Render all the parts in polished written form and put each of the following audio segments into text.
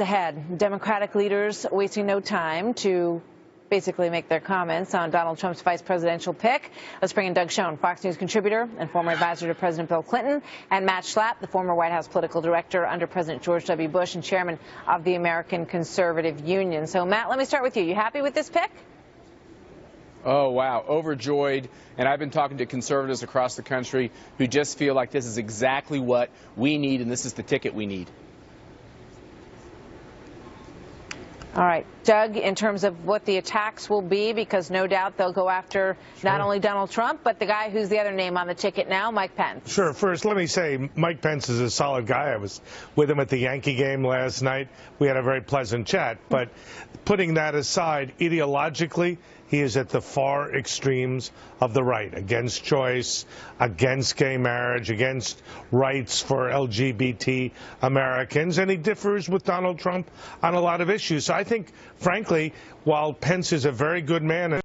Ahead, Democratic leaders wasting no time to basically make their comments on Donald Trump's vice presidential pick. Let's bring in Doug Schoen, Fox News contributor and former advisor to President Bill Clinton, and Matt Schlapp, the former White House political director under President George W. Bush and chairman of the American Conservative Union. So, Matt, let me start with you. You happy with this pick? Oh, wow. Overjoyed. And I've been talking to conservatives across the country who just feel like this is exactly what we need, and this is the ticket we need. All right, Doug, in terms of what the attacks will be, because no doubt they'll go after not only Donald Trump, but the guy who's the other name on the ticket now, Mike Pence. Sure. First, let me say Mike Pence is a solid guy. I was with him at the Yankee game last night. We had a very pleasant chat. But putting that aside, ideologically, he is at the far extremes of the right, against choice, against gay marriage, against rights for LGBT Americans, and he differs with Donald Trump on a lot of issues. So I think, frankly, while Pence is a very good man and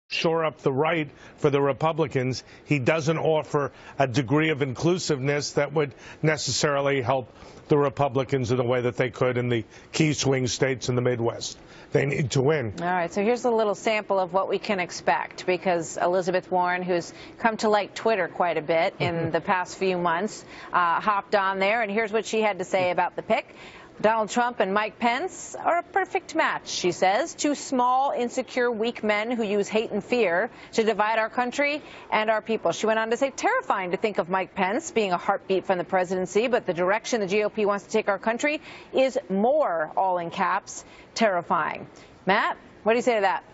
shore up the right for the Republicans, he doesn't offer a degree of inclusiveness that would necessarily help the Republicans in the way that they could in the key swing states in the Midwest. They need to win. All right, so here's a little sample of what we can expect, because Elizabeth Warren, who's come to like Twitter quite a bit in the past few months, hopped on there, and here's what she had to say about the pick. Donald Trump and Mike Pence are a perfect match, she says. Two small, insecure, weak men who use hate and fear to divide our country and our people. She went on to say, terrifying to think of Mike Pence being a heartbeat from the presidency, but the direction the GOP wants to take our country is more, all in caps, terrifying. Matt, what do you say to that?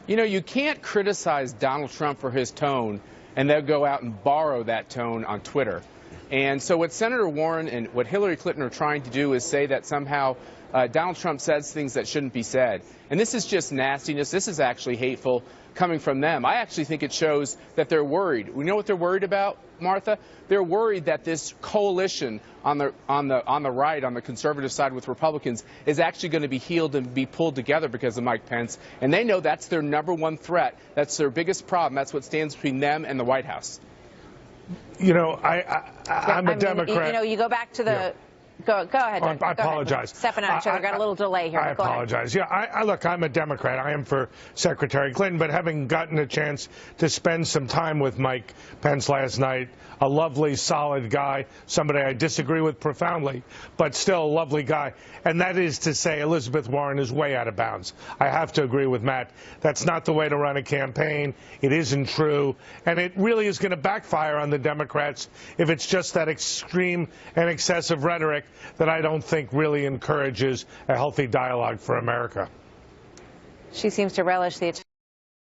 You know, you can't criticize Donald Trump for his tone and then go out and borrow that tone on Twitter. And so what Senator Warren and what Hillary Clinton are trying to do is say that somehow Donald Trump says things that shouldn't be said. And this is just nastiness. This is actually hateful coming from them. I actually think it shows that they're worried. We know what they're worried about, Martha? They're worried that this coalition on the right, on the conservative side with Republicans, is actually going to be healed and be pulled together because of Mike Pence. And they know that's their #1 threat. That's their biggest problem. That's what stands between them and the White House. You know, I'm a Democrat. You know, you go back to the... Yeah. Go ahead, Doug. I apologize. Stepping on each other. Got a little delay here. I apologize. Yeah, look, I'm a Democrat. I am for Secretary Clinton, but having gotten a chance to spend some time with Mike Pence last night, a lovely, solid guy, somebody I disagree with profoundly, but still a lovely guy. And that is to say Elizabeth Warren is way out of bounds. I have to agree with Matt. That's not the way to run a campaign. It isn't true. And it really is going to backfire on the Democrats if it's just that extreme and excessive rhetoric that I don't think really encourages a healthy dialogue for America. She seems to relish the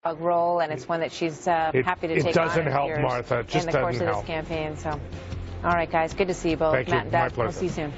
dialogue role, and it's one that she's happy to take on. It doesn't help, Martha. It just in the course doesn't of help. this campaign. So, all right, guys, good to see you both. Thank Matt you. and My Doug. pleasure. We'll see you soon.